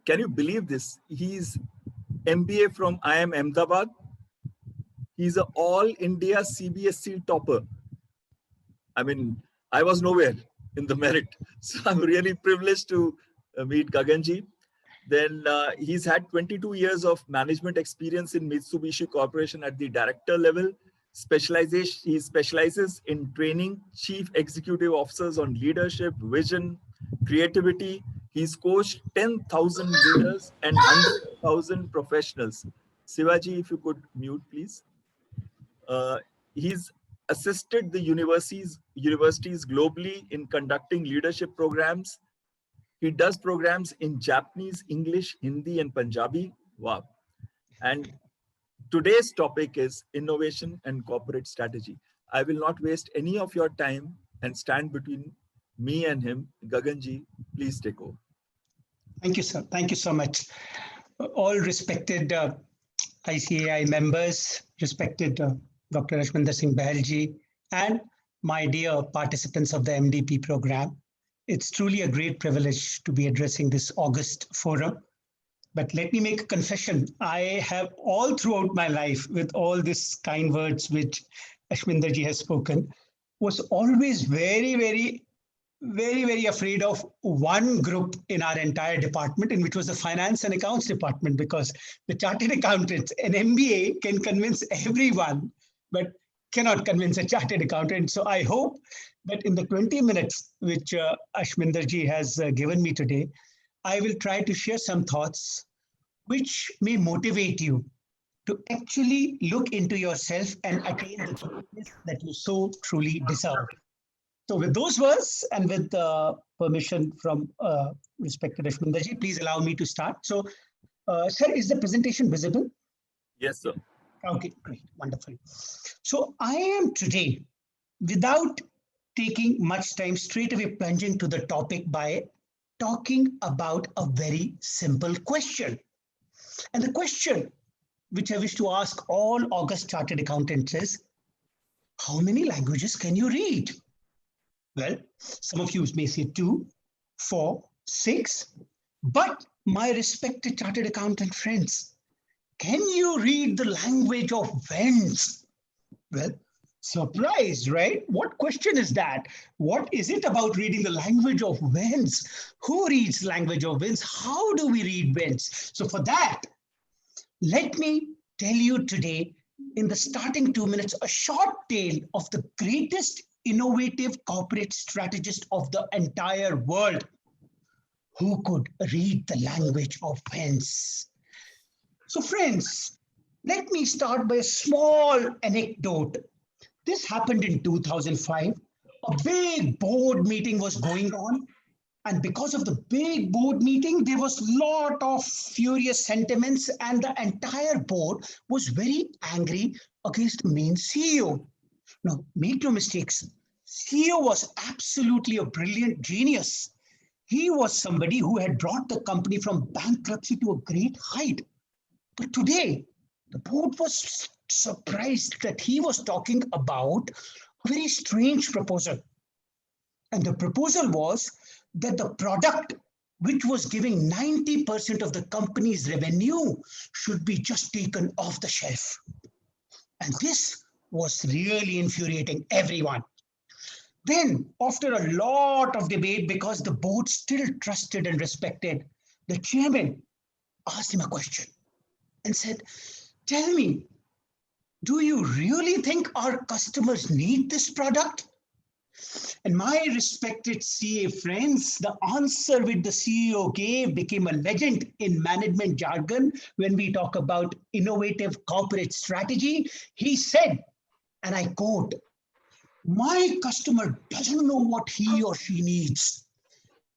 can you believe this? He's MBA from IIM Ahmedabad. He's an all India CBSE topper. I mean, I was nowhere in the merit. So I'm really privileged to meet Gaganji. Then he's had 22 years of management experience in Mitsubishi Corporation at the director level. He specializes in training chief executive officers on leadership, vision, creativity. He's coached 10,000 leaders and 100,000 professionals. Sivaji, if you could mute, please. He's assisted the universities globally in conducting leadership programs. He does programs in Japanese, English, Hindi, and Punjabi. Wow. And today's topic is innovation and corporate strategy. I will not waste any of your time and stand between me and him. Gaganji, please take over. Thank you, sir. Thank you so much. All respected ICAI members, respected Dr. Ashwinder Singh Bahalji, and my dear participants of the MDP program. It's truly a great privilege to be addressing this August forum. But let me make a confession. I have all throughout my life, with all these kind words which Ashwinderji has spoken, was always very afraid of one group in our entire department, in which was the finance and accounts department, because the chartered accountants, an MBA can convince everyone, but cannot convince a chartered accountant. So I hope that in the 20 minutes which Ashwinderji has given me today, I will try to share some thoughts which may motivate you to actually look into yourself and attain the greatness that you so truly deserve. So with those words and with permission from respected Ashwinderji, please allow me to start. So, sir, is the presentation visible? Yes, sir. Okay, great, wonderful. So I am today, without taking much time, straight away plunging to the topic by talking about a very simple question. And the question which I wish to ask all August Chartered Accountants is, how many languages can you read? Well, some of you may say 2, 4, 6, but my respected Chartered Accountant friends, can you read the language of whens? Well, surprised, right? What question is that? What is it about reading the language of whens? Who reads language of whens? How do we read whens? So for that, let me tell you today, in the starting 2 minutes, a short tale of the greatest innovative corporate strategist of the entire world who could read the language of whens. So friends, let me start by a small anecdote. This happened in 2005. A big board meeting was going on. And because of the big board meeting, there was a lot of furious sentiments, and the entire board was very angry against the main CEO. Now, make no mistakes, CEO was absolutely a brilliant genius. He was somebody who had brought the company from bankruptcy to a great height. But today, the board was surprised that he was talking about a very strange proposal. And the proposal was that the product which was giving 90% of the company's revenue should be just taken off the shelf. And this was really infuriating everyone. Then, after a lot of debate, because the board still trusted and respected, the chairman asked him a question and said, tell me, do you really think our customers need this product? And my respected CA friends, the answer which the CEO gave became a legend in management jargon when we talk about innovative corporate strategy. He said, and I quote, my customer doesn't know what he or she needs.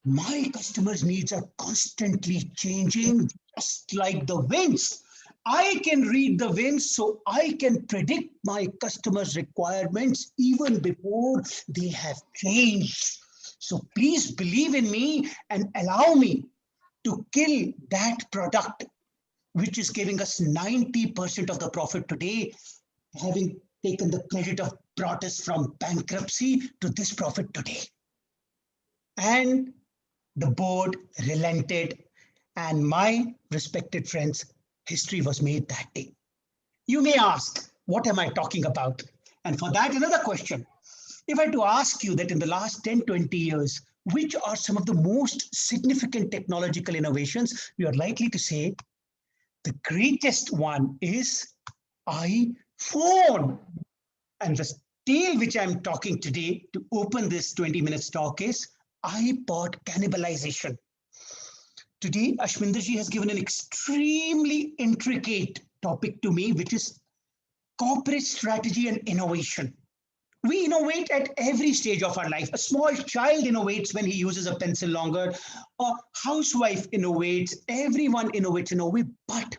My customers' needs are constantly changing, just like the winds. I can read the winds, so I can predict my customers' requirements even before they have changed. So please believe in me and allow me to kill that product, which is giving us 90% of the profit today, having taken the credit of brought us from bankruptcy to this profit today. And the board relented And my respected friends, history was made that day. You may ask, what am I talking about? And for that, another question. If I had to ask you that in the last 10, 20 years, which are some of the most significant technological innovations, you are likely to say the greatest one is iPhone. And the tale which I'm talking today to open this 20 minutes talk is iPod cannibalization. Today, Ashwinderji has given an extremely intricate topic to me, which is corporate strategy and innovation. We innovate at every stage of our life. A small child innovates when he uses a pencil longer. A housewife innovates. Everyone innovates in a way. But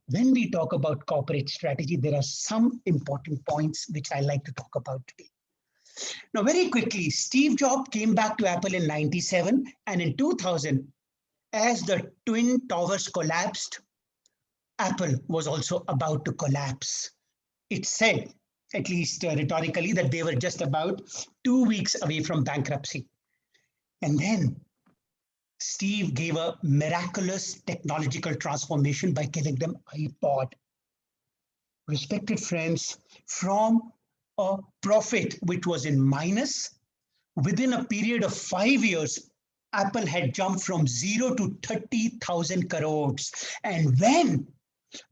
when we talk about corporate strategy, there are some important points which I like to talk about today. Now, very quickly, Steve Jobs came back to Apple in 97, and in 2000, as the Twin Towers collapsed, Apple was also about to collapse. It said, at least rhetorically, that they were just about 2 weeks away from bankruptcy. And then Steve gave a miraculous technological transformation by giving them iPod. Respected friends, from a profit which was in minus, within a period of 5 years, Apple had jumped from zero to 30,000 crores. And when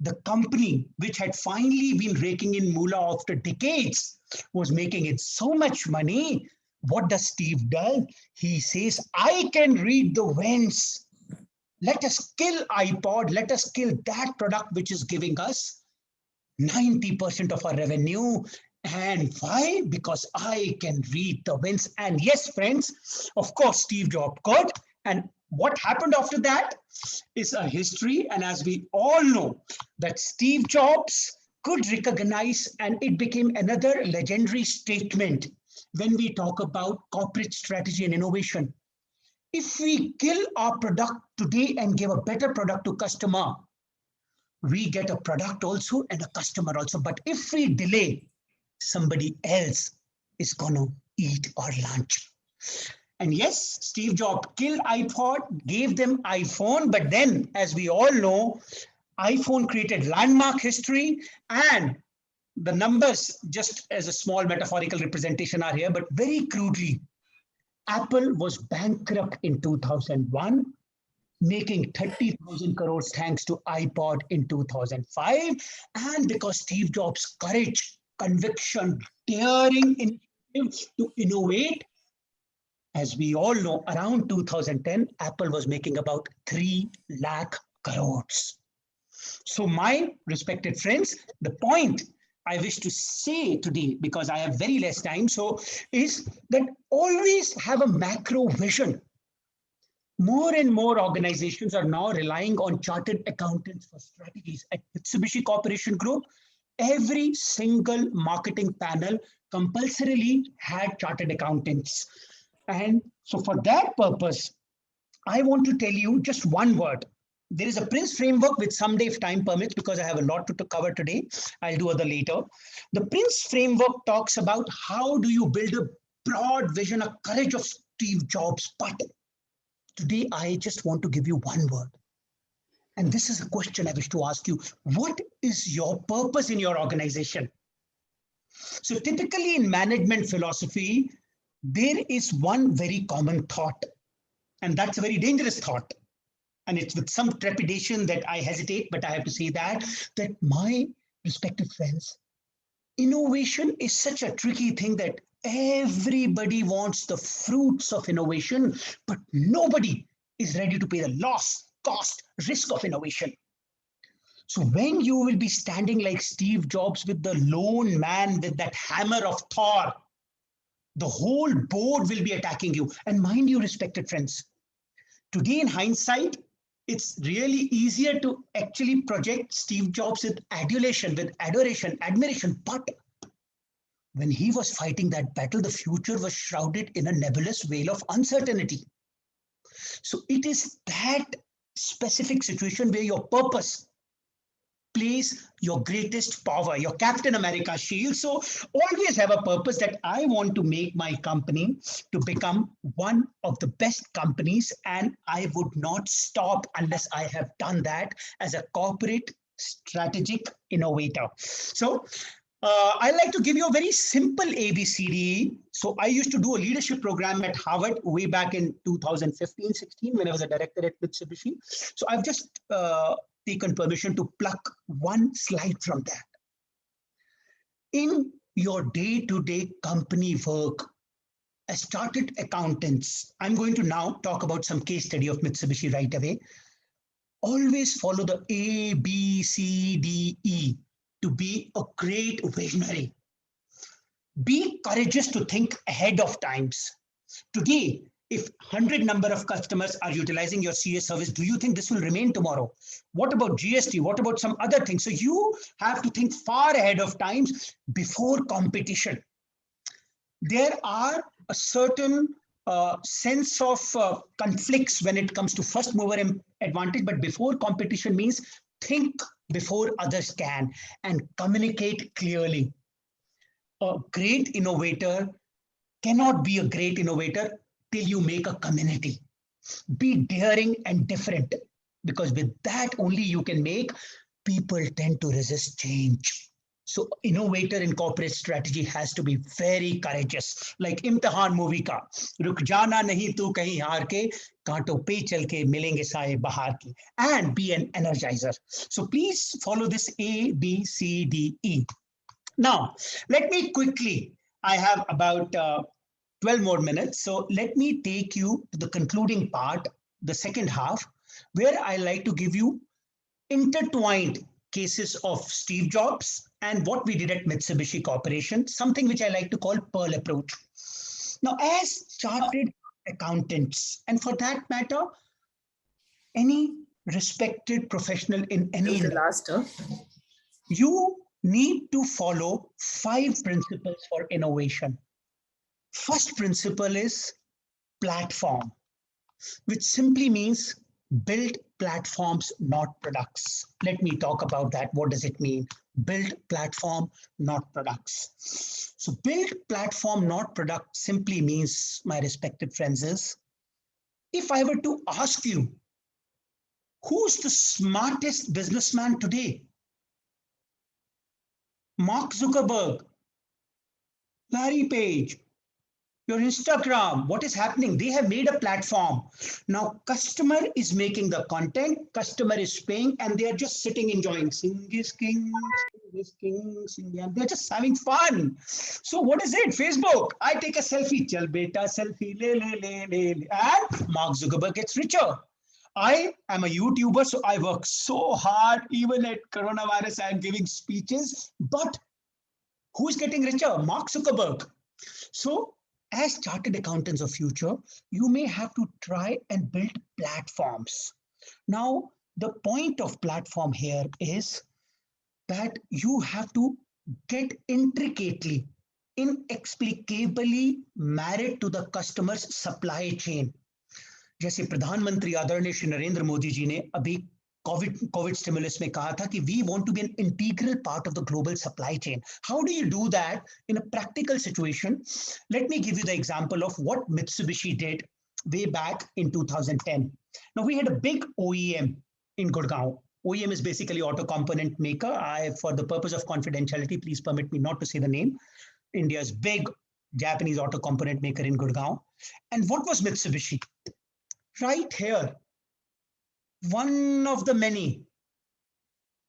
the company, which had finally been raking in moolah after decades, was making it so much money, what does Steve do? He says, I can read the winds. Let us kill iPod. Let us kill that product which is giving us 90% of our revenue. And why? Because I can read the winds. And yes, friends, of course, Steve Jobs could. And what happened after that is a history. And as we all know, that Steve Jobs could recognize, and it became another legendary statement when we talk about corporate strategy and innovation. If we kill our product today and give a better product to customer, we get a product also and a customer also. But if we delay, somebody else is going to eat our lunch. And yes, Steve Jobs killed iPod, gave them iPhone. But then, as we all know, iPhone created landmark history, and the numbers, just as a small metaphorical representation, are here. But very crudely, Apple was bankrupt in 2001, making 30,000 crores thanks to iPod in 2005. And because Steve Jobs' courage, conviction, daring initiative to innovate, as we all know, around 2010, Apple was making about 3 lakh crores. So my respected friends, the point I wish to say today, because I have very less time, so is that always have a macro vision. More and more organizations are now relying on chartered accountants for strategies. At Mitsubishi Corporation Group, every single marketing panel compulsorily had chartered accountants. And so for that purpose, I want to tell you just one word. There is a P.R.I.N.C.E framework, which someday, if time permits, because I have a lot to cover today, I'll do other later. The P.R.I.N.C.E framework talks about how do you build a broad vision, a courage of Steve Jobs. But today, I just want to give you one word. And this is a question I wish to ask you. What is your purpose in your organization? So typically in management philosophy, there is one very common thought, and that's a very dangerous thought. And it's with some trepidation that I hesitate, but I have to say that my respected friends, innovation is such a tricky thing that everybody wants the fruits of innovation, but nobody is ready to pay the loss, cost, risk of innovation. So when you will be standing like Steve Jobs with the lone man with that hammer of Thor, the whole board will be attacking you. And mind you, respected friends, today in hindsight, it's really easier to actually project Steve Jobs with adulation, with adoration, admiration. But when he was fighting that battle, the future was shrouded in a nebulous veil of uncertainty. So it is that specific situation where your purpose place your greatest power, your Captain America shield. So always have a purpose that I want to make my company to become one of the best companies, and I would not stop unless I have done that as a corporate strategic innovator. So I like to give you a very simple ABCD. So I used to do a leadership program at Harvard way back in 2015-16 when I was a director at Mitsubishi. So I've just taken permission to pluck one slide from that. In your day-to-day company work, as chartered accountants, I'm going to now talk about some case study of Mitsubishi right away. Always follow the A, B, C, D, E to be a great visionary. Be courageous to think ahead of times. Today, if 100 number of customers are utilizing your CA service, do you think this will remain tomorrow? What about GST? What about some other things? So you have to think far ahead of times before competition. There are a certain sense of conflicts when it comes to first mover advantage, but before competition means think before others can and communicate clearly. A great innovator cannot be a great innovator till you make a community. Be daring and different, because with that only you can make people tend to resist change. So innovator in corporate strategy has to be very courageous. Like इम्तिहान movie का, रुक जाना नहीं तू कहीं हार के, कांटों पे चल के मिलेंगे साए बहार की. And be an energizer. So please follow this A, B, C, D, E. Now, let me quickly, I have about 12 more minutes. So let me take you to the concluding part, the second half, where I like to give you intertwined cases of Steve Jobs and what we did at Mitsubishi Corporation, something which I like to call Pearl approach. Now, as chartered accountants, and for that matter, any respected professional in any industry, you need to follow 5 principles for innovation. First principle is platform, which simply means build platforms, not products. Let me talk about that. What does it mean? Build platform, not products. So build platform, not product simply means, my respected friends, is if I were to ask you, who's the smartest businessman today? Mark Zuckerberg, Larry Page, your Instagram, what is happening? They have made a platform. Now, customer is making the content, customer is paying, and they are just sitting enjoying. Sing is king, sing is king, sing, and they're just having fun. So what is it? Facebook. I take a selfie. Chal beta, selfie, le, le, le, le, le. And Mark Zuckerberg gets richer. I am a YouTuber, so I work so hard. Even at coronavirus, I am giving speeches. But who is getting richer? Mark Zuckerberg. So as chartered accountants of future, you may have to try and build platforms. Now, the point of platform here is that you have to get intricately, inexplicably married to the customer's supply chain. जैसे प्रधानमंत्री आदरणीय श्री नरेंद्र मोदी जी ने अभी COVID stimulus में कहा था कि we want to be an integral part of the global supply chain. How do you do that in a practical situation? Let me give you the example of what Mitsubishi did way back in 2010. Now we had a big OEM in Gurgaon. OEM is basically auto component maker. For the purpose of confidentiality, please permit me not to say the name. India's big Japanese auto component maker in Gurgaon. And what was Mitsubishi? Right here, one of the many,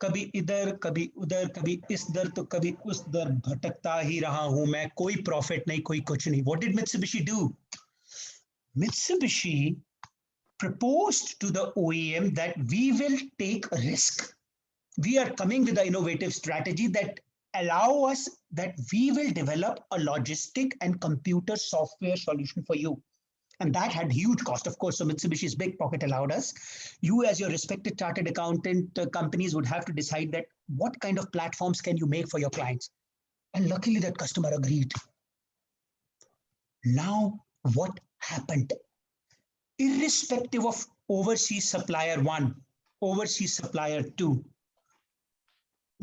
कभी इधर कभी उधर कभी इस दर तो कभी उस दर भटकता ही रहा हूं मैं, कोई प्रॉफिट नहीं, कोई कुछ नहीं. What did Mitsubishi do? Mitsubishi proposed to the OEM that we will take a risk. We are coming with an innovative strategy that allow us that we will develop a logistic and computer software solution for you. And that had huge cost, of course. So Mitsubishi's big pocket allowed us. You, as your respected chartered accountant companies, would have to decide that what kind of platforms can you make for your clients. And luckily, that customer agreed. Now, what happened? Irrespective of overseas supplier 1, overseas supplier 2,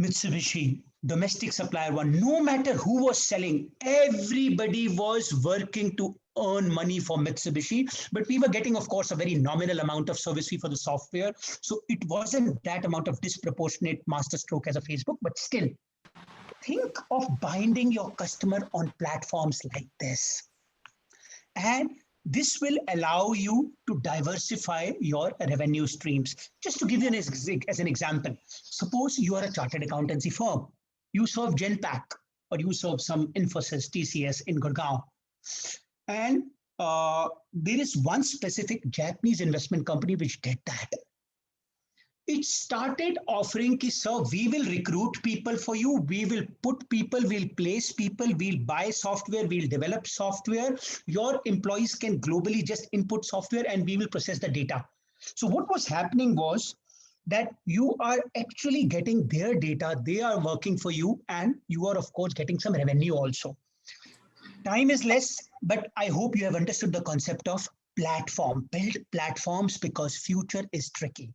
Mitsubishi, domestic supplier one, no matter who was selling, everybody was working to earn money for Mitsubishi. But we were getting, of course, a very nominal amount of service fee for the software. So it wasn't that amount of disproportionate masterstroke as a Facebook, but still, think of binding your customer on platforms like this. And this will allow you to diversify your revenue streams. Just to give you as an example, suppose you are a chartered accountancy firm. You serve Genpact or you serve some Infosys, TCS in Gurgaon. And there is one specific Japanese investment company which did that. It started offering ki, sir, we will recruit people for you, we will put people, we'll place people, we'll buy software, we'll develop software. Your employees can globally just input software and we will process the data. So what was happening was that you are actually getting their data, they are working for you, and you are, of course, getting some revenue also. Time is less, but I hope you have understood the concept of platform. Build platforms because future is tricky.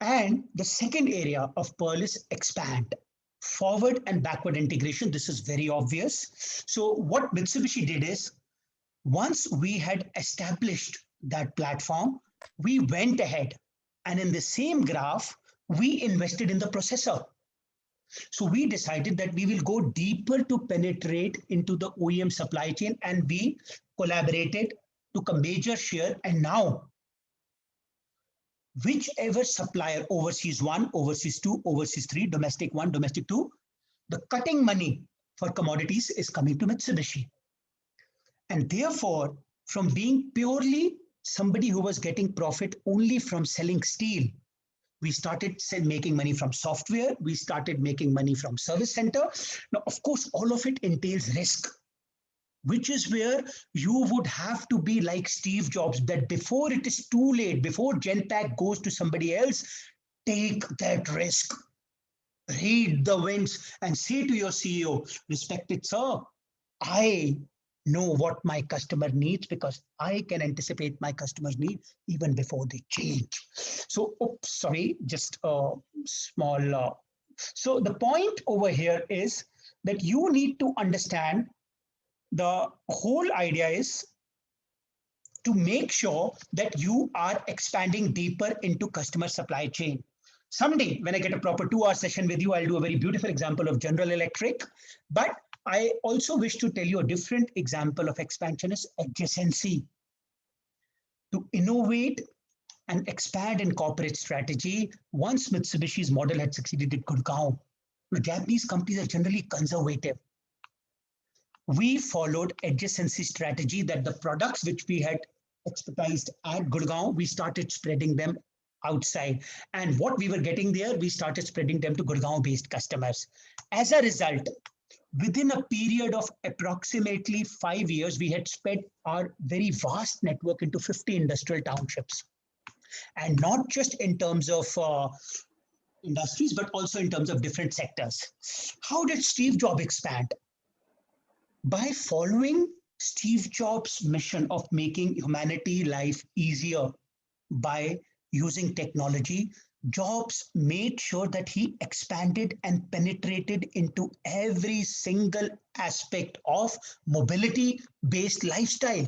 And the second area of P.R.I.N.C.E is expand. Forward and backward integration. This is very obvious. So what Mitsubishi did is, once we had established that platform, we went ahead and in the same graph, we invested in the processor. So we decided that we will go deeper to penetrate into the OEM supply chain, and we collaborated, took a major share, and now whichever supplier, overseas one, overseas two, overseas three, domestic one, domestic two, the cutting money for commodities is coming to Mitsubishi. And therefore, from being purely somebody who was getting profit only from selling steel, we started making money from software, we started making money from service center. Now, of course, all of it entails risk, which is where you would have to be like Steve Jobs, that before it is too late, before Genpact goes to somebody else, take that risk, read the winds, and say to your CEO, respected sir, I know what my customer needs because I can anticipate my customer's need even before they change. So, oops, sorry, just a small. So the point over here is that you need to understand, the whole idea is to make sure that you are expanding deeper into customer supply chain. Someday, when I get a proper 2-hour session with you, I'll do a very beautiful example of General Electric. But I also wish to tell you a different example of expansion is adjacency. To innovate and expand in corporate strategy, once Mitsubishi's model had succeeded at Gurgaon, the Japanese companies are generally conservative. We followed adjacency strategy, that the products which we had expertised at Gurgaon, we started spreading them outside. And what we were getting there, we started spreading them to Gurgaon-based customers. As a result, within a period of approximately 5 years, we had spread our very vast network into 50 industrial townships. And not just in terms of industries, but also in terms of different sectors. How did Steve Jobs expand? By following Steve Jobs' mission of making humanity life easier by using technology, Jobs made sure that he expanded and penetrated into every single aspect of mobility-based lifestyle.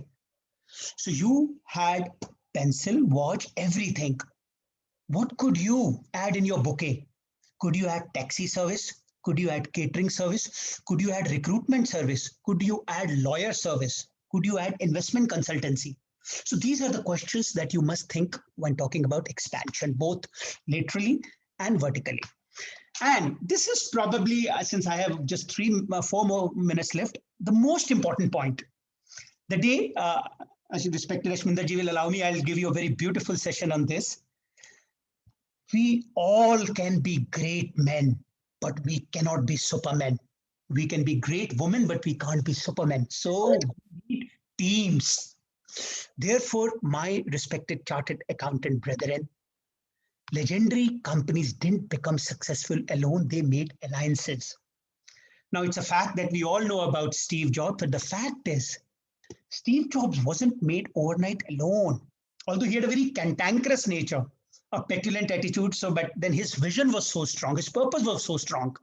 So you had pencil, watch, everything. What could you add in your bouquet? Could you add taxi service? Could you add catering service? Could you add recruitment service? Could you add lawyer service? Could you add investment consultancy? So these are the questions that you must think when talking about expansion, both laterally and vertically. And this is probably, since I have just 4 more minutes left, the most important point. The day, as you respected Ashminda ji will allow me, I'll give you a very beautiful session on this. We all can be great men, but we cannot be supermen. We can be great women, but we can't be supermen. So we need teams. Therefore, my respected chartered accountant brethren, legendary companies didn't become successful alone. They made alliances. Now, it's a fact that we all know about Steve Jobs, but the fact is, Steve Jobs wasn't made overnight alone. Although he had a very cantankerous nature, a petulant attitude. So, but then his vision was so strong, his purpose was so strong.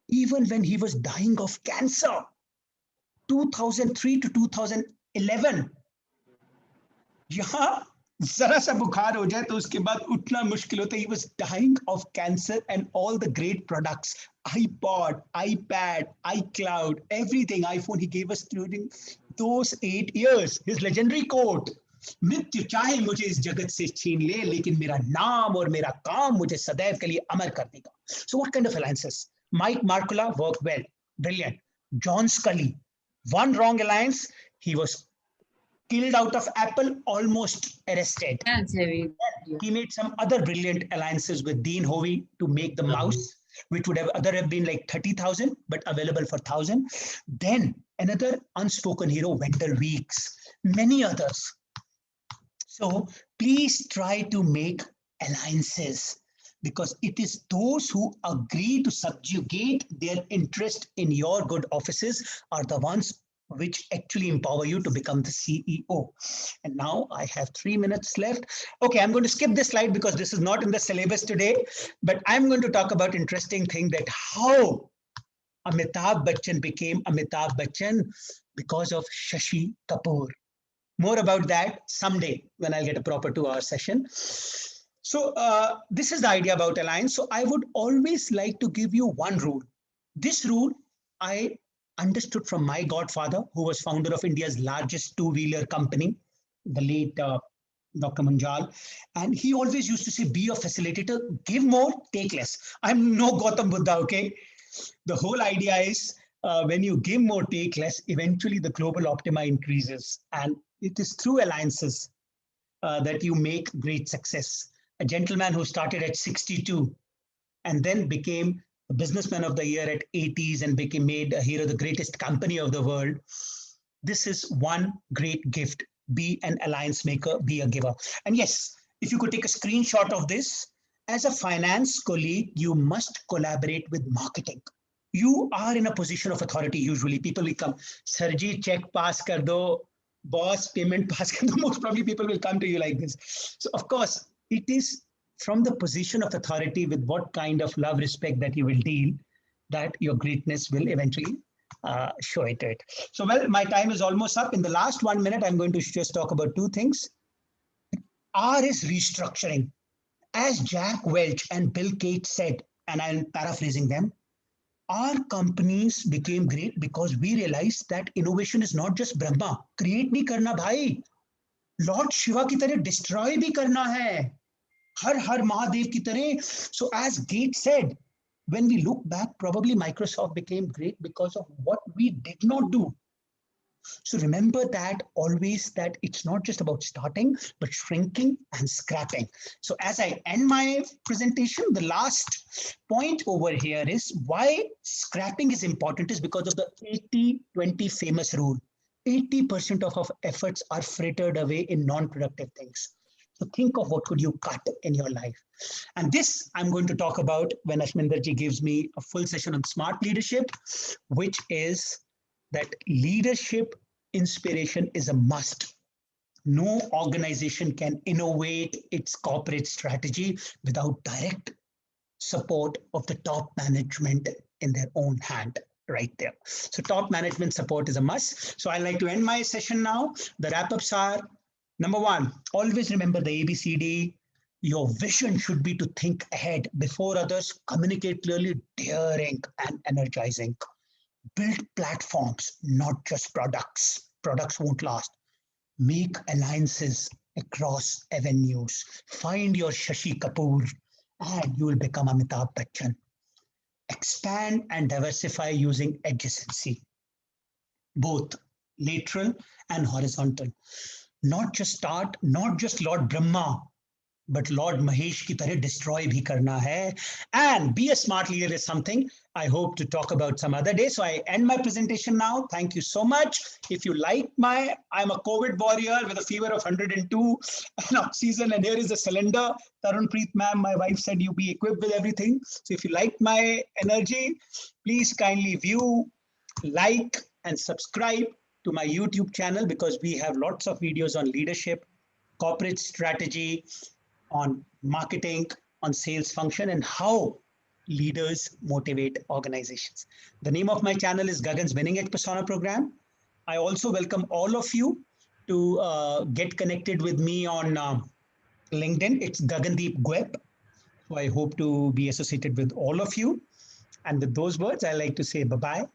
Even when he was dying of cancer, 2003 to 2011, यहाँ जरा सा बुखार हो जाए तो उसके बाद उठना मुश्किल होता है. He was dying of cancer, and all the great products, iPod, iPad, iCloud, everything, iPhone, he gave us during those 8 years. His legendary quote, मृत्यु चाहे मुझे इस जगत से छीन ले, लेकिन मेरा नाम और मेरा काम मुझे सदैव के लिए अमर कर देगा. So what kind of alliances? Mike Markula worked well, brilliant. John Scully, one wrong alliance, he was killed out of Apple, almost arrested. He made some other brilliant alliances with Dean Hovey to make the mouse, which would have other have been like 30,000, but available for 1,000. Then another unspoken hero, Wendell Weeks, many others. So please try to make alliances, because it is those who agree to subjugate their interest in your good offices are the ones which actually empower you to become the CEO. And now I have 3 minutes left. Okay, I'm going to skip this slide because this is not in the syllabus today, but I'm going to talk about interesting thing, that how Amitabh Bachchan became Amitabh Bachchan because of Shashi Kapoor. More about that someday when I'll get a proper 2-hour session. So this is the idea about alliance. So I would always like to give you one rule. This rule I understood from my godfather, who was founder of India's largest two-wheeler company, the late Dr. Munjal. And he always used to say, be a facilitator, give more, take less. I'm no Gautam Buddha, okay? The whole idea is when you give more, take less, eventually the global optima increases. And it is through alliances that you make great success. A gentleman who started at 62 and then became a businessman of the year at 80s and became made a hero, the greatest company of the world. This is one great gift. Be an alliance maker, be a giver. And yes, if you could take a screenshot of this, as a finance colleague, you must collaborate with marketing. You are in a position of authority. Usually people will come, Sarji, check pass kar do, boss, payment pass kar do. Most probably people will come to you like this. So of course, it is from the position of authority with what kind of love, respect that you will deal, that your greatness will eventually show it. So, well, my time is almost up. In the last 1 minute, I'm going to just talk about two things. R is restructuring. As Jack Welch and Bill Gates said, and I'm paraphrasing them, our companies became great because we realized that innovation is not just Brahma. Create nahi karna bhai. Lord Shiva ki tarah destroy bhi karna hai. Har Mahadev ki tarah. So as Gates said, when we look back, probably Microsoft became great because of what we did not do. So remember that always, that it's not just about starting, but shrinking and scrapping. So as I end my presentation, the last point over here is why scrapping is important is because of the 80-20 famous rule. 80% of our efforts are frittered away in non-productive things. So think of what could you cut in your life. And this I'm going to talk about when Ashminderji gives me a full session on smart leadership, which is that leadership inspiration is a must. No organization can innovate its corporate strategy without direct support of the top management in their own hand. Right there. So top management support is a must. So I'd like to end my session now. The wrap-ups are, number one, always remember the ABCD. Your vision should be to think ahead before others, communicate clearly, daring and energizing. Build platforms, not just products. Products won't last. Make alliances across avenues. Find your Shashi Kapoor and you will become Amitabh Bachchan. Expand and diversify using adjacency, both lateral and horizontal. Not just start, not just Lord Brahma, but Lord Mahesh ki tarah destroy bhi karna hai. And be a smart leader is something I hope to talk about some other day. So I end my presentation now. Thank you so much. If you like I'm a COVID warrior with a fever of 102 and oxygen, and here is a cylinder. Tarunpreet ma'am, my wife said you be equipped with everything. So if you like my energy, please kindly view, like, and subscribe to my YouTube channel, because we have lots of videos on leadership, corporate strategy, on marketing, on sales function, and how leaders motivate organizations. The name of my channel is Gagan's Winning at Persona program. I also welcome all of you to get connected with me on LinkedIn. It's Gagandeep Gwep. So I hope to be associated with all of you. And with those words, I like to say bye-bye.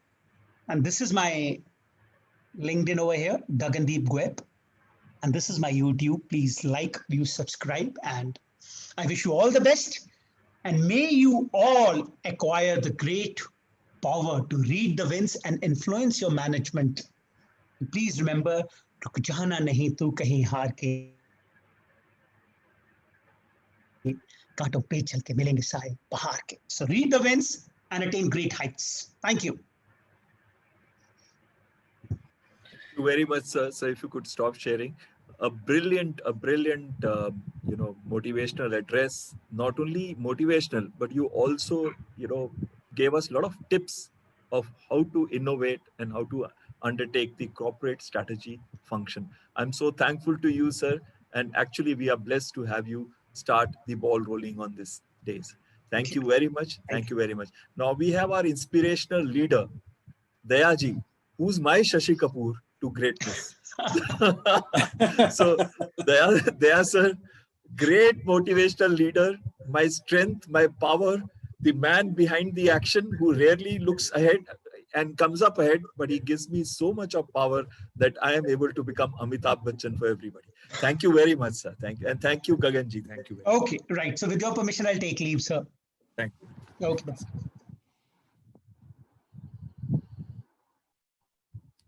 And this is my LinkedIn over here, Gagandeep Gwep. And this is my YouTube. Please like, view, subscribe. And I wish you all the best. And may you all acquire the great power to read the winds and influence your management. Please remember, रुक जाना नहीं तू कहीं हार के कांटों पे चल के मिलेंगे साए पहाड़ के. So read the winds and attain great heights. Thank you. Thank you very much, sir. So if you could stop sharing, a brilliant, motivational address. Not only motivational, but you also, gave us a lot of tips of how to innovate and how to undertake the corporate strategy function. I'm so thankful to you, sir. And actually, we are blessed to have you start the ball rolling on these days. Thank you very much. Thank you very much. Now we have our inspirational leader, Dayaji, who's my Shashi Kapoor to greatness. So, Daya sir, great motivational leader, my strength, my power, the man behind the action who rarely looks ahead and comes up ahead, but he gives me so much of power that I am able to become Amitabh Bachchan for everybody. Thank you very much, sir. Thank you. And thank you, Gaganji. Thank you very much. Okay, right. So with your permission, I'll take leave, sir. Thank you. Okay.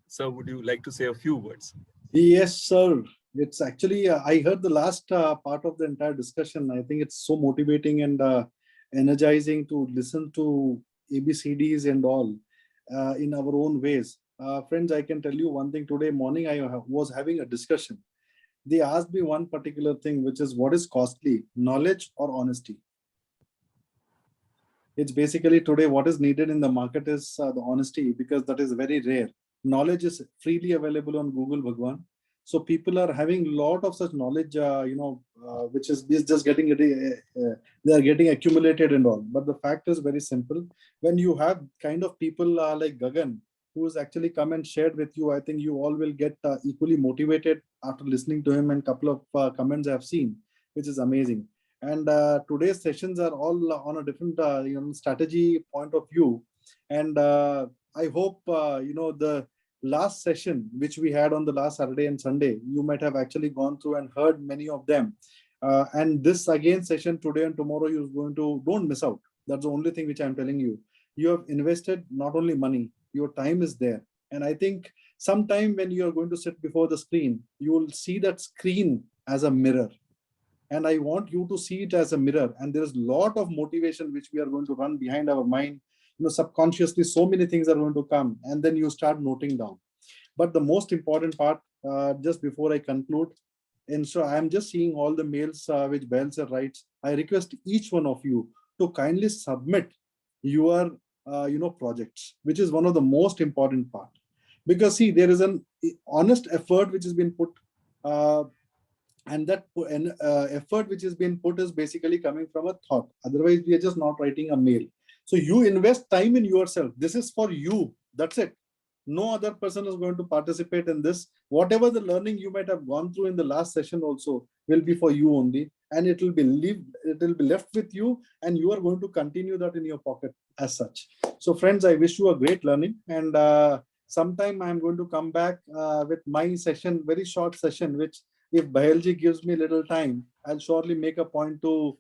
Sir, would you like to say a few words? Yes, sir. It's actually, I heard the last part of the entire discussion. I think it's so motivating and energizing to listen to ABCDs and all in our own ways. Friends, I can tell you one thing. Today morning, I was having a discussion. They asked me one particular thing, which is what is costly, knowledge or honesty? It's basically today what is needed in the market is the honesty, because that is very rare. Knowledge is freely available on Google, Bhagwan. So people are having a lot of such knowledge, which is just getting they are getting accumulated and all. But the fact is very simple. When you have kind of people like Gagan, who has actually come and shared with you, I think you all will get equally motivated after listening to him, and couple of comments I've seen, which is amazing. And today's sessions are all on a different strategy point of view. And I hope the last session which we had on the last Saturday and Sunday, you might have actually gone through and heard many of them. And this again session today and tomorrow, you're going to, don't miss out. That's the only thing which I'm telling you. You have invested not only money, your time is there. And I think sometime when you are going to sit before the screen, you will see that screen as a mirror. And I want you to see it as a mirror. And there is a lot of motivation which we are going to run behind our mind. Subconsciously, so many things are going to come, and then you start noting down. But the most important part, just before I conclude, and so I'm just seeing all the mails which Belser writes. I request each one of you to kindly submit your projects, which is one of the most important part. Because see, there is an honest effort which has been put, and that effort which has been put is basically coming from a thought. Otherwise, we are just not writing a mail. So you invest time in yourself. This is for you. That's it. No other person is going to participate in this. Whatever the learning you might have gone through in the last session also will be for you only, and it will be left with you, and you are going to continue that in your pocket as such. So friends, I wish you a great learning, and sometime I'm going to come back with my session, very short session, which if Bahelji gives me little time, I'll surely make a point to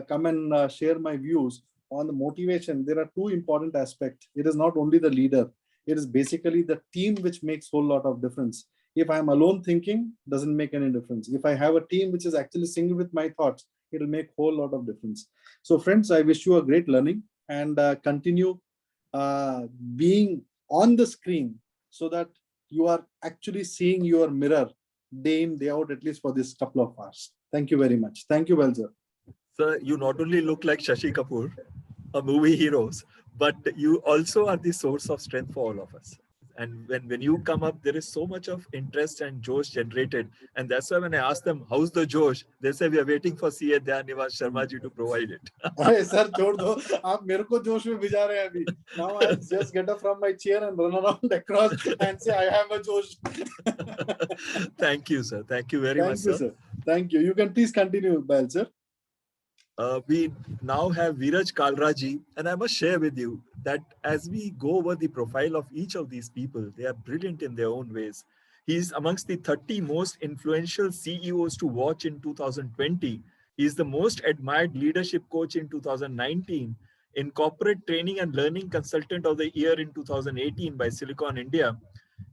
come and share my views on the motivation. There are two important aspects. It is not only the leader, it is basically the team which makes a whole lot of difference. If I'm alone thinking, doesn't make any difference. If I have a team which is actually singing with my thoughts, it'll make a whole lot of difference. So friends, I wish you a great learning, and continue being on the screen so that you are actually seeing your mirror day in, day out, at least for this couple of hours. Thank you very much. Thank you, Belzer. Sir, you not only look like Shashi Kapoor, a movie heroes, but you also are the source of strength for all of us. And when you come up, there is so much of interest and josh generated. And that's why when I ask them, how's the josh? They say, we are waiting for CA Dhanivas Sharma ji to provide it. अरे sir छोड़ दो, आप मेरे को जोश में भिजा रहे हैं अभी. Now I'll just get up from my chair and run around across and say I have a josh. Thank you, sir. Thank you very much, Thank you, sir. Thank you. You can please continue, Bal sir. We now have Viraj Kalraji, and I must share with you that as we go over the profile of each of these people, they are brilliant in their own ways. He is amongst the 30 most influential CEOs to watch in 2020. He is the most admired leadership coach in 2019, in corporate training and learning consultant of the year in 2018 by Silicon India.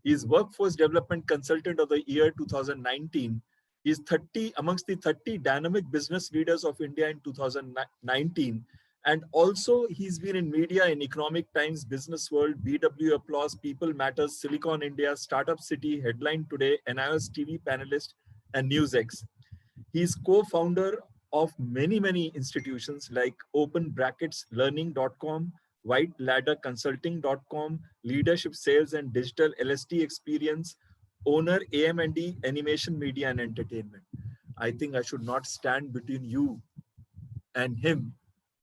He is workforce development consultant of the year 2019. He's 30 amongst the 30 dynamic business leaders of India in 2019. And also he's been in media in Economic Times, Business World, BW Applause, People Matters, Silicon India, Startup City, Headline Today, NIOS TV panelist, and NewsX. He's co-founder of many institutions like Open Brackets Learning.com, White Ladder Consulting.com, Leadership Sales and Digital LSD Experience, owner AM&D Animation Media and Entertainment. I think I should not stand between you and him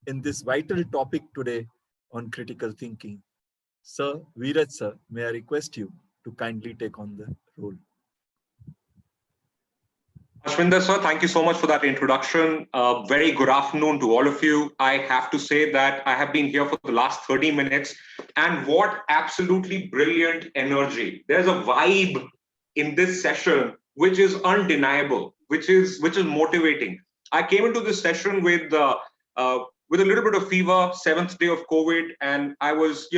in this vital topic today on critical thinking. Sir, Veeraj sir, may I request you to kindly take on the role. Ashwinder sir, thank you so much for that introduction. Very good afternoon to all of you. I have to say that I have been here for the last 30 minutes, and what absolutely brilliant energy. There's a vibe in this session which is undeniable, which is motivating. I came into this session with a little bit of fever, 7th day of COVID, and I was,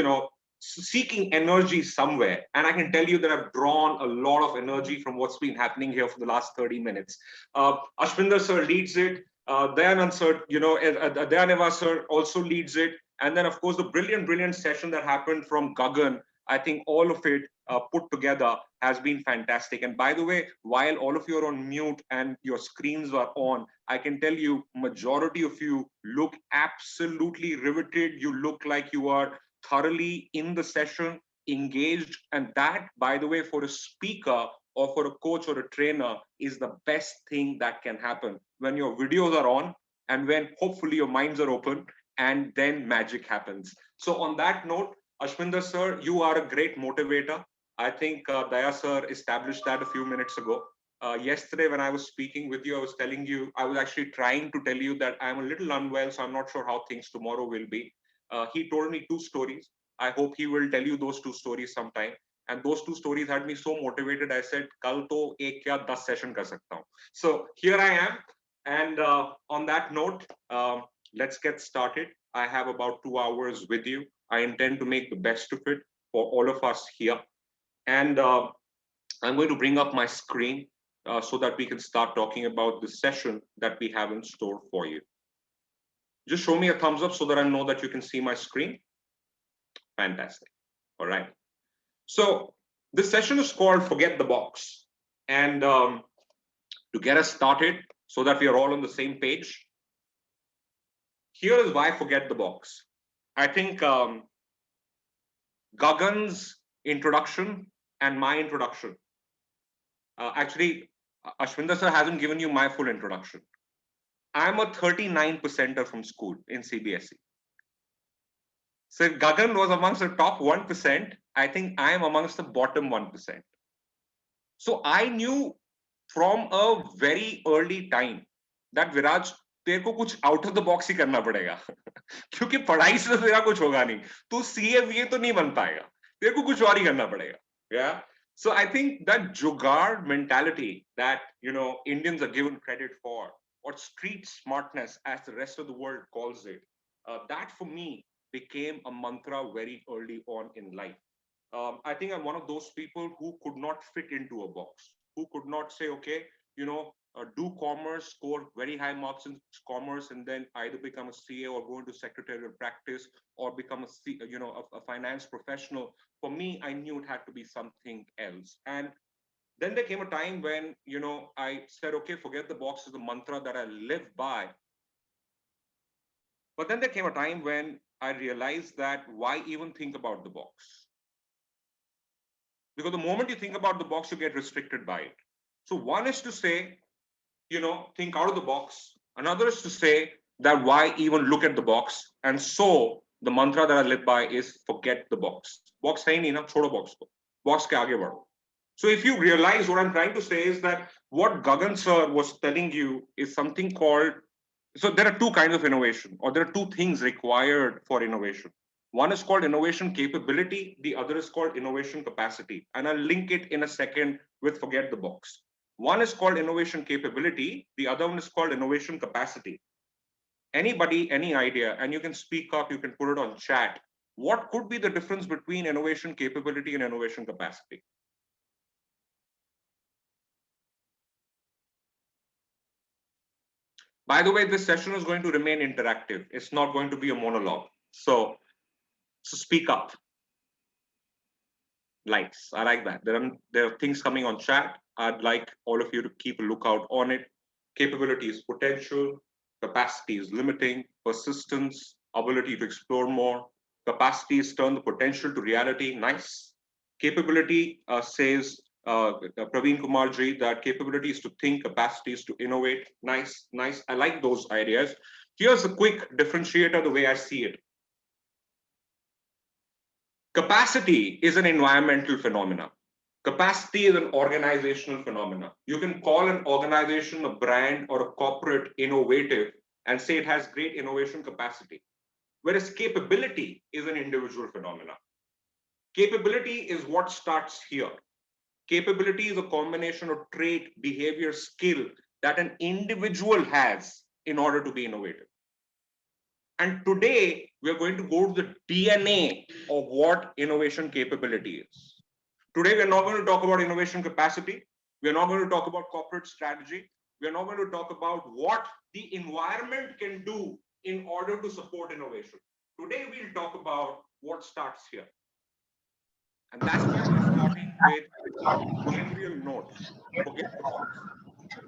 seeking energy somewhere. And I can tell you that I've drawn a lot of energy from what's been happening here for the last 30 minutes. Ashwinder sir leads it. Dayanand sir, Dayaneva sir also leads it. And then, of course, the brilliant session that happened from Gagan. I think all of it put together has been fantastic. And by the way, while all of you are on mute and your screens are on, I can tell you, majority of you look absolutely riveted. You look like you are thoroughly in the session, engaged. And that, by the way, for a speaker or for a coach or a trainer is the best thing that can happen when your videos are on and when hopefully your minds are open, and then magic happens. So on that note, Ashwinder sir, you are a great motivator. I think Daya sir established that a few minutes ago. Yesterday, when I was speaking with you, I was telling you, I was actually trying to tell you that I'm a little unwell, so I'm not sure how things tomorrow will be. He told me 2 stories. I hope he will tell you those 2 stories sometime. And those 2 stories had me so motivated. I said, "Kal to ek ya 10 session kar sakta hu." So here I am. And on that note, let's get started. I have about 2 hours with you. I intend to make the best of it for all of us here. And I'm going to bring up my screen so that we can start talking about the session that we have in store for you. Just show me a thumbs up so that I know that you can see my screen. Fantastic. All right. So this session is called Forget the Box. And to get us started so that we are all on the same page, here is why Forget the Box. I think Gagan's introduction and my introduction. Actually, Ashwinder sir hasn't given you my full introduction. I'm a 39%er from school in CBSE. So if Gagan was amongst the top 1%, I think I am amongst the bottom 1%. So I knew from a very early time that Viraj, तेरे को कुछ out of the box ही करना पड़ेगा क्योंकि पढ़ाई से तेरा कुछ होगा नहीं, तू CA तो नहीं बन पाएगा, तेरे को कुछ और ही करना पड़ेगा. Yeah. So I think that jugaad mentality that Indians are given credit for, or street smartness as the rest of the world calls it, that for me became a mantra very early on in life. I think I'm one of those people who could not fit into a box, who could not say, okay, do commerce, score very high marks in commerce, and then either become a CA or go into secretarial practice or become a finance professional. For me, I knew it had to be something else. And then there came a time when, I said, okay, forget the box is the mantra that I live by. But then there came a time when I realized that why even think about the box? Because the moment you think about the box, you get restricted by it. So one is to say, think out of the box. Another is to say that why even look at the box. And so the mantra that I live by is forget the box. Box hai nahi na, chodo box ko. Box ke aage badho. So if you realize what I'm trying to say is that what Gagan sir was telling you is something called, so there are two kinds of innovation, or there are two things required for innovation. One is called innovation capability, the other is called innovation capacity. And I'll link it in a second with forget the box. One is called innovation capability, the other one is called innovation capacity. Anybody, any idea, and you can speak up, you can put it on chat. What could be the difference between innovation capability and innovation capacity? By the way, this session is going to remain interactive. It's not going to be a monologue. So speak up. Likes. I like that. There are things coming on chat. I'd like all of you to keep a lookout on it. Capability is potential. Capacity is limiting. Persistence, ability to explore more. Capacity is turn the potential to reality. Nice. Capability says Praveen Kumarji that capability is to think, capacity is to innovate. Nice, nice. I like those ideas. Here's a quick differentiator the way I see it. Capacity is an environmental phenomenon. Capacity is an organizational phenomenon. You can call an organization, a brand, or a corporate innovative and say it has great innovation capacity. Whereas capability is an individual phenomenon. Capability is what starts here. Capability is a combination of trait, behavior, skill that an individual has in order to be innovative. And today, we are going to go to the DNA of what innovation capability is. Today, we are not going to talk about innovation capacity. We are not going to talk about corporate strategy. We are not going to talk about what the environment can do in order to support innovation. Today, we'll talk about what starts here. And that's why we're starting with a trivial note. Forget the box.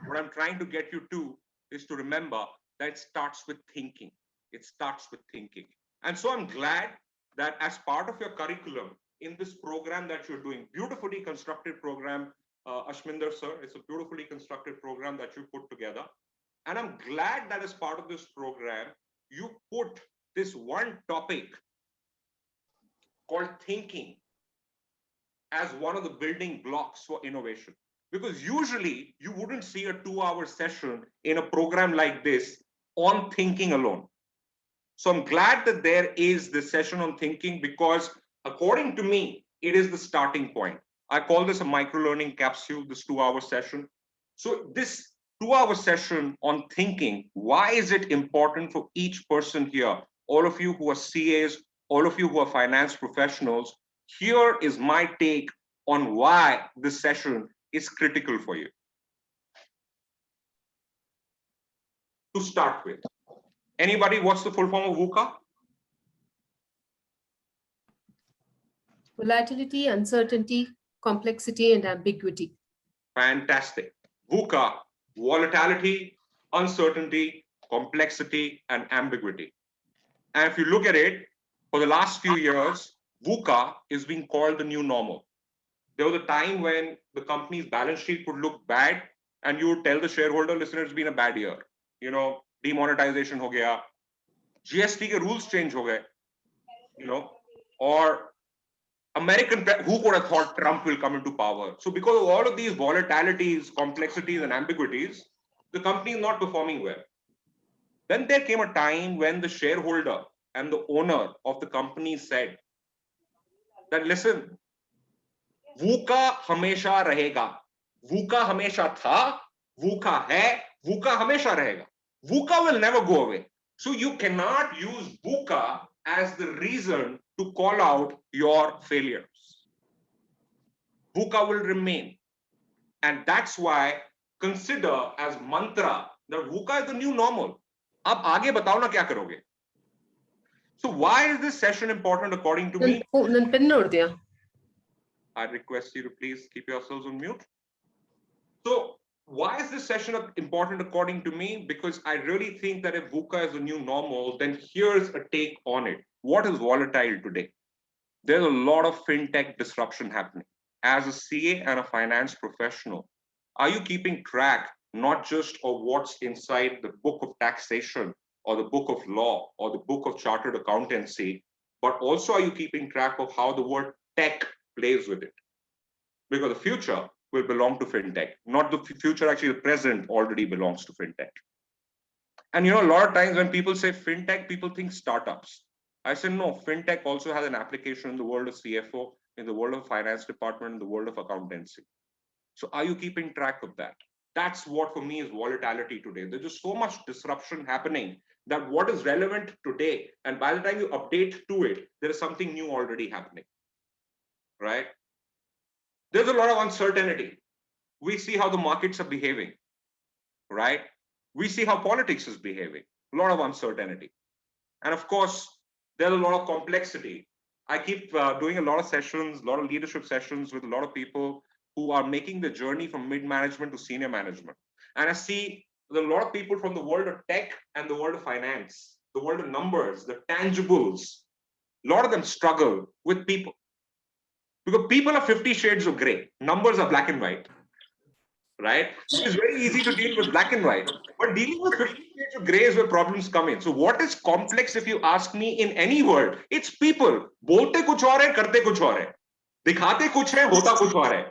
What I'm trying to get you to is to remember that it starts with thinking. It starts with thinking. And so I'm glad that as part of your curriculum in this program that you're doing, beautifully constructed program, Ashminder sir, it's a beautifully constructed program that you put together. And I'm glad that as part of this program, you put this one topic called thinking as one of the building blocks for innovation. Because usually you wouldn't see a 2-hour session in a program like this on thinking alone. So I'm glad that there is this session on thinking because according to me, it is the starting point. I call this a micro-learning capsule, this 2-hour session. So this 2-hour session on thinking, why is it important for each person here? All of you who are CAs, all of you who are finance professionals, here is my take on why this session is critical for you. To start with, anybody, what's the full form of VUCA? Volatility, uncertainty, complexity, and ambiguity. Fantastic. VUCA, volatility, uncertainty, complexity, and ambiguity. And if you look at it, for the last few years, VUCA is being called the new normal. There was a time when the company's balance sheet would look bad and you would tell the shareholder, listen, it's been a bad year. Demonetization ho gaya, GST ke rules change ho gaye, or American, who could have thought Trump will come into power? So because of all of these volatilities, complexities, and ambiguities, the company is not performing well. Then there came a time when the shareholder and the owner of the company said that, listen, VUCA hamesha rahega. VUCA hamesha tha, VUCA hai, VUCA hamesha rahega. VUCA will never go away. So you cannot use VUCA as the reason to call out your failures. VUCA will remain. And that's why consider as mantra that VUCA is the new normal. Ab aage batao na kya karoge? So why is this session important according to me? I request you to please keep yourselves on mute. So why is this session important according to me? Because I really think that if VUCA is the new normal, then here's a take on it. What is volatile today? There's a lot of fintech disruption happening. as a CA and a finance professional, are you keeping track not just of what's inside the book of taxation or the book of law or the book of chartered accountancy, but also are you keeping track of how the word tech plays with it? Because the future will belong to fintech, not the future, actually the present already belongs to fintech. And a lot of times when people say fintech, people think startups. I say no, fintech also has an application in the world of CFO, in the world of finance department, in the world of accountancy. So are you keeping track of that? That's what for me is volatility today. There's just so much disruption happening that what is relevant today, and by the time you update to it, there is something new already happening, right? There's a lot of uncertainty. We see how the markets are behaving, right? We see how politics is behaving, a lot of uncertainty. And of course, there's a lot of complexity. I keep doing a lot of sessions, a lot of leadership sessions with a lot of people who are making the journey from mid-management to senior management. And I see a lot of people from the world of tech and the world of finance, the world of numbers, the tangibles. A lot of them struggle with people because people are 50 shades of gray. Numbers are black and white, right? So it's very easy to deal with black and white. But dealing with 50 shades of gray is where problems come in. So what is complex, if you ask me, in any world? It's people. Bolte kuch aur hai, karte kuch aur hai. Dikhate kuch hai, hota kuch aur hai.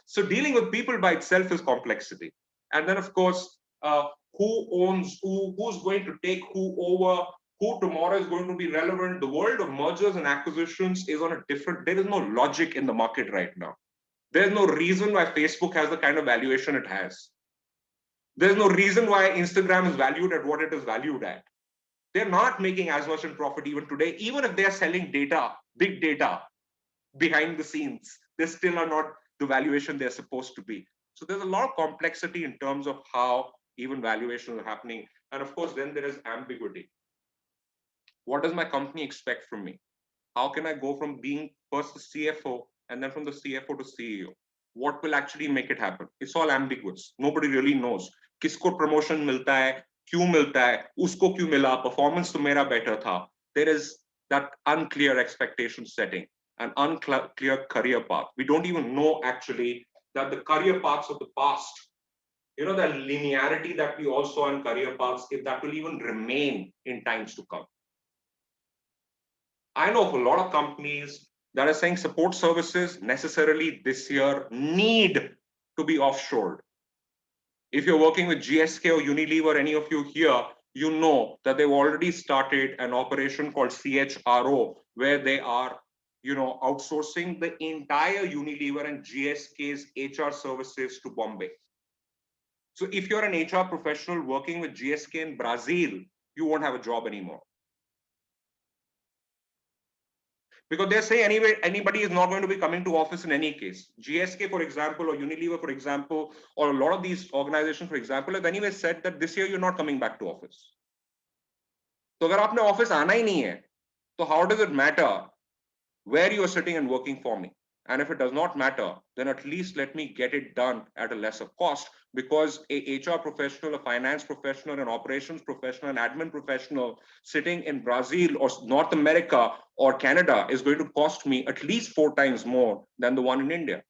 So dealing with people by itself is complexity. And then of course, who owns who, who's going to take who over, who tomorrow is going to be relevant. The world of mergers and acquisitions is on a different, there is no logic in the market right now. There's no reason why Facebook has the kind of valuation it has. There's no reason why Instagram is valued at what it is valued at. They're not making as much in profit even today, even if they're selling data, big data behind the scenes. They still are not the valuation they're supposed to be. So there's a lot of complexity in terms of how even valuations are happening. And of course, then there is ambiguity. What does my company expect from me? How can I go from being first the CFO and then from the CFO to CEO? What will actually make it happen? It's all ambiguous. Nobody really knows. Kisko promotion milta hai, kyun milta hai, usko kyun mila, performance to mera better tha. There is that unclear expectation setting, an unclear career path. We don't even know actually that the career paths of the past, the linearity that we all saw in career paths, if that will even remain in times to come. I know of a lot of companies that are saying support services necessarily this year need to be offshored. If you're working with GSK or Unilever, any of you here, you know that they've already started an operation called CHRO, where they are, outsourcing the entire Unilever and GSK's HR services to Bombay. So if you're an HR professional working with GSK in Brazil, you won't have a job anymore. Because they say anyway, anybody is not going to be coming to office in any case. GSK, for example, or Unilever, for example, or a lot of these organizations, for example, have anyway said that this year you're not coming back to office. So if आपने office आना ही नहीं है, so how does it matter where you are sitting and working for me? And if it does not matter, then at least let me get it done at a lesser cost, because a HR professional, a finance professional, an operations professional, an admin professional sitting in Brazil or North America or Canada is going to cost me at least 4 times more than the one in India.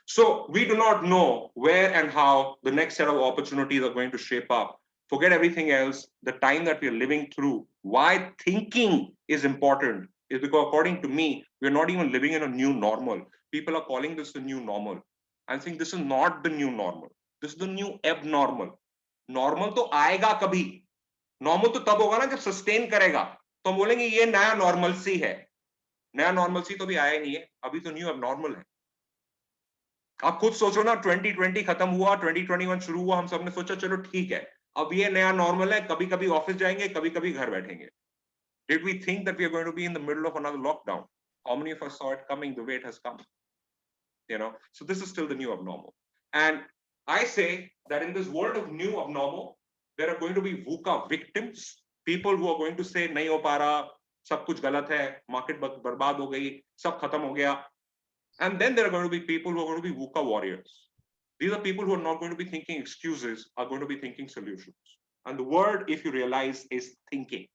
So we do not know where and how the next set of opportunities are going to shape up. Forget everything else. The time that we're living through, why thinking is important is because, according to me, we're not even living in a new normal. People are calling this the new normal. I'm saying this is not the new normal. This is the new abnormal. Normal तो आएगा कभी. Normal तो तब होगा ना जब sustain करेगा. तो हम बोलेंगे ये नया normalcy है. नया normalcy तो भी आया नहीं है. अभी तो new abnormal है. आप खुद सोचो ना, 2020 खत्म हुआ, 2021 शुरू हुआ, हम सबने सोचा चलो ठीक है, अब ये नया नॉर्मल है, कभी कभी ऑफिस जाएंगे, कभी कभी घर बैठेंगे. Did we think that we are going to be in the middle of another lockdown? How many of us saw it coming the way it has come? So this is still the new abnormal. And I say that in this world of new abnormal, there are going to be VUCA victims, people who are going to say nahi ho pa raha, sab kuch galat hai, market barbad ho gayi, sab khatam ho gaya. And then there are going to be people who are going to be VUCA warriors. These are people who are not going to be thinking excuses, are going to be thinking solutions. And the word, if you realize, is thinking,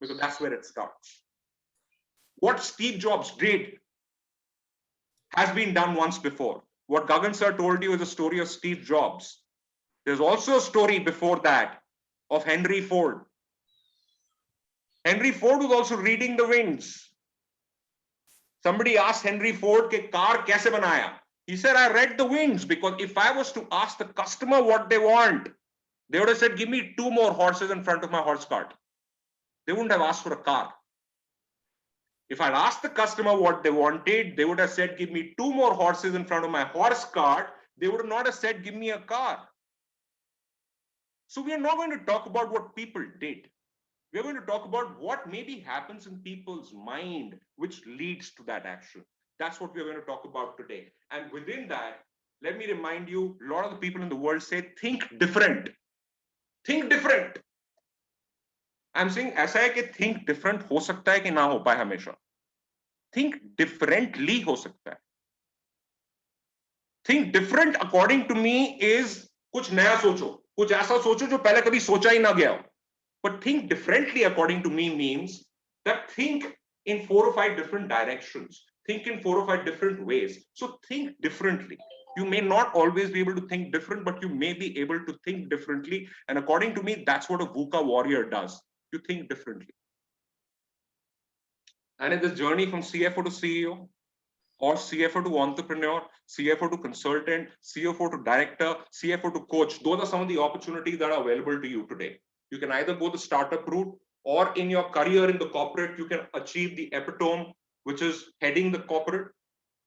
because that's where it starts. What Steve Jobs did has been done once before. What Gagan sir told you is a story of Steve Jobs. There's also a story before that of Henry Ford. Henry Ford was also reading the winds. Somebody asked Henry Ford, "Ke car kaise banaya?" He said, "I read the winds, because if I was to ask the customer what they want, they would have said, give me 2 more horses in front of my horse cart. They wouldn't have asked for a car. If I'd asked the customer what they wanted, they would have said, give me 2 more horses in front of my horse cart. They would not have said, give me a car." So we are not going to talk about what people did. We're going to talk about what maybe happens in people's mind, which leads to that action. That's what we're going to talk about today. And within that, let me remind you, a lot of the people in the world say, think different. Think different. I'm saying, ऐसा है कि think different हो सकता है कि ना हो पाए हमेशा. Think differently हो सकता है. Think different according to me is कुछ नया सोचो, कुछ ऐसा सोचो जो पहले कभी सोचा ही ना गया हो. But think differently, according to me, means that think in 4 or 5 different directions. Think in 4 or 5 different ways. So think differently. You may not always be able to think different, but you may be able to think differently. And according to me, that's what a VUCA warrior does. You think differently. And in this journey from CFO to CEO, or CFO to entrepreneur, CFO to consultant, CFO to director, CFO to coach, those are some of the opportunities that are available to you today. You can either go the startup route, or in your career in the corporate, you can achieve the epitome, which is heading the corporate,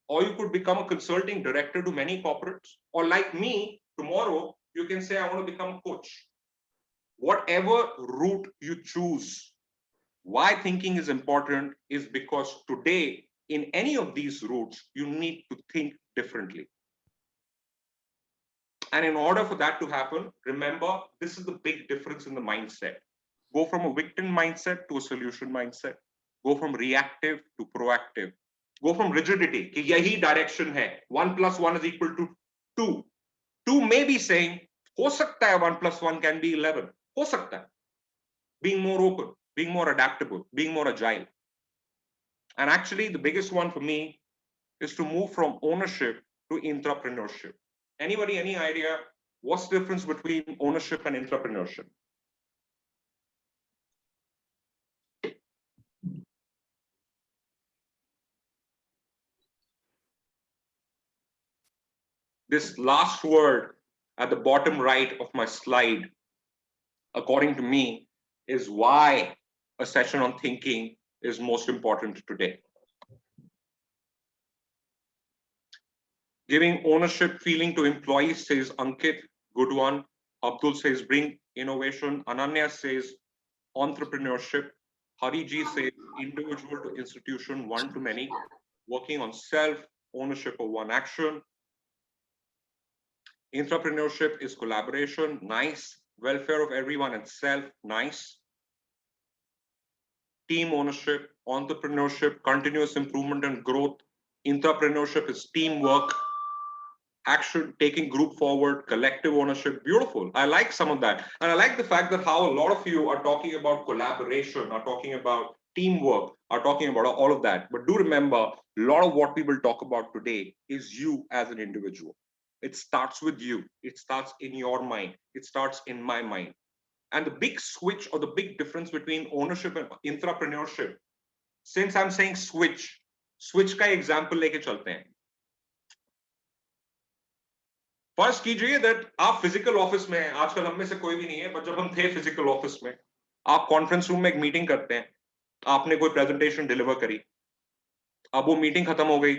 or you could become a consulting director to many corporates, or like me, tomorrow, you can say, I want to become a coach. Whatever route you choose, why thinking is important is because today, in any of these routes, you need to think differently. And in order for that to happen, remember, this is the big difference in the mindset. Go from a victim mindset to a solution mindset. Go from reactive to proactive. Go from rigidity, कि यही direction है, 1 + 1 is equal to 2. 2 may be saying, हो सकता है 1 + 1 can be 11. हो सकता है. Being more open, being more adaptable, being more agile. And actually, the biggest one for me is to move from ownership to entrepreneurship. Anybody, any idea what's the difference between ownership and entrepreneurship? This last word at the bottom right of my slide, according to me, is why a session on thinking is most important today. Giving ownership feeling to employees, says Ankit, good one. Abdul says bring innovation. Ananya says entrepreneurship. Hariji says individual to institution, one to many. Working on self, ownership of one action. Entrepreneurship is collaboration, nice. Welfare of everyone and self, nice. Team ownership, entrepreneurship, continuous improvement and growth. Entrepreneurship is teamwork, action, taking group forward, collective ownership. Beautiful. I like some of that. And I like the fact that how a lot of you are talking about collaboration, are talking about teamwork, are talking about all of that. But do remember, a lot of what we will talk about today is you as an individual. It starts with you. It starts in your mind. It starts in my mind. And the big switch, or the big difference between ownership and entrepreneurship, since I'm saying switch का example लेके चलते हैं. First कीजिए that आप physical office में हैं, आजकल हम में से कोई भी नहीं है, पर जब हम थे फिजिकल ऑफिस में, आप कॉन्फ्रेंस रूम में एक मीटिंग करते हैं, आपने कोई प्रेजेंटेशन डिलीवर करी, अब वो मीटिंग खत्म हो गई,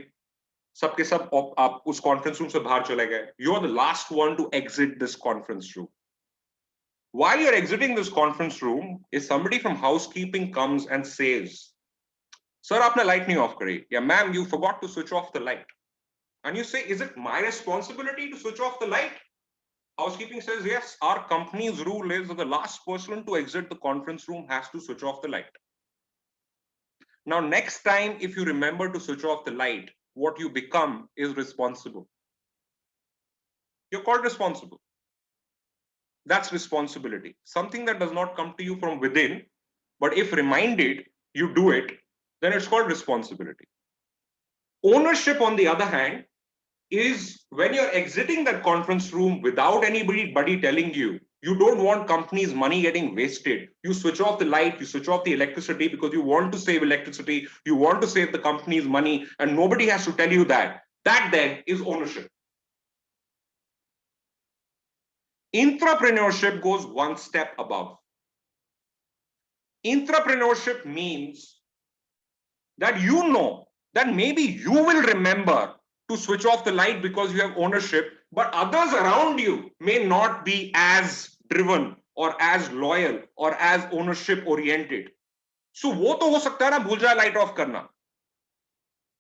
सबके सब आप उस कॉन्फ्रेंस रूम से बाहर चले गए. You are the last one to exit this conference room. While you're exiting this conference room, if somebody from housekeeping comes and says, "Sir, आपने light नहीं off करी," या "Ma'am, you forgot to switch off the light," and you say, "Is it my responsibility to switch off the light?" Housekeeping says, "Yes, our company's rule is that the last person to exit the conference room has to switch off the light." Now, next time, if you remember to switch off the light, what you become is responsible. You're called responsible. That's responsibility. Something that does not come to you from within, but if reminded, you do it. then it's called responsibility. Ownership, on the other hand, is when you're exiting that conference room without anybody telling you, you don't want company's money getting wasted. You switch off the light, you switch off the electricity because you want to save electricity, you want to save the company's money, and nobody has to tell you that. That then is ownership. Intrapreneurship goes one step above. Intrapreneurship means that you know that maybe you will remember to switch off the light because you have ownership, but others around you may not be as driven or as loyal or as ownership oriented. So wo to ho sakta hai na bhul jaye light off karna.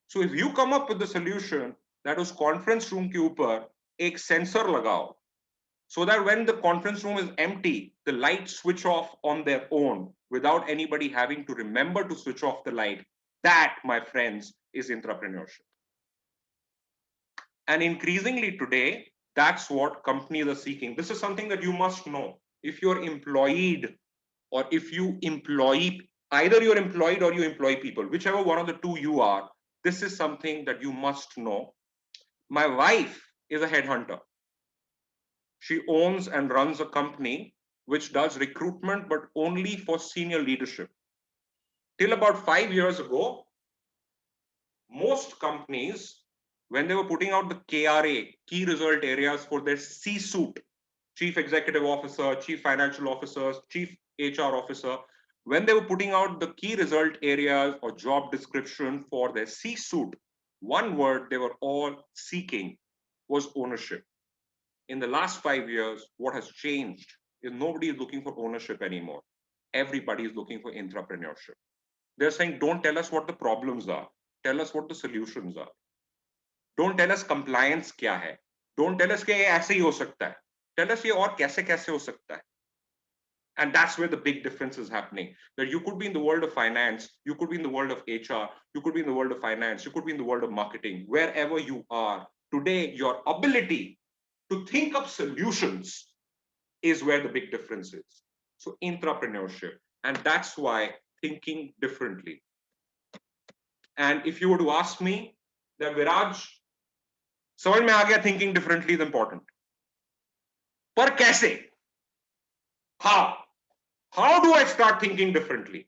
So if you come up with the solution that उस conference room के ऊपर एक sensor लगाओ, so that when the conference room is empty, the lights switch off on their own without anybody having to remember to switch off the light. That, my friends, is intrapreneurship. And increasingly today, that's what companies are seeking. This is something that you must know. If you're employed or if you employ, either you're employed or you employ people, whichever one of the two you are, this is something that you must know. My wife is a headhunter. She owns and runs a company which does recruitment, but only for senior leadership. Till about 5 years ago, most companies, when they were putting out the KRA, key result areas for their C-suite, chief executive officer, chief financial officers, chief HR officer, when they were putting out the key result areas or job description for their C-suite, one word they were all seeking was ownership. In the last 5 years, what has changed is nobody is looking for ownership anymore. Everybody is looking for intrapreneurship. They're saying, don't tell us what the problems are. Tell us what the solutions are. Don't tell us compliance kya hai. Don't tell us कि ये ऐसे ही हो सकता है. Tell us ये और कैसे कैसे हो सकता है. And that's where the big difference is happening. That you could be in the world of finance, you could be in the world of HR, you could be in the world of finance, you could be in the world of marketing. Wherever you are, today your ability to think of solutions is where the big difference is. So intrapreneurship. And that's why thinking differently. And if you were to ask me that Viraj, समझ में आ गया thinking differently is important. पर कैसे? How? How do I start thinking differently?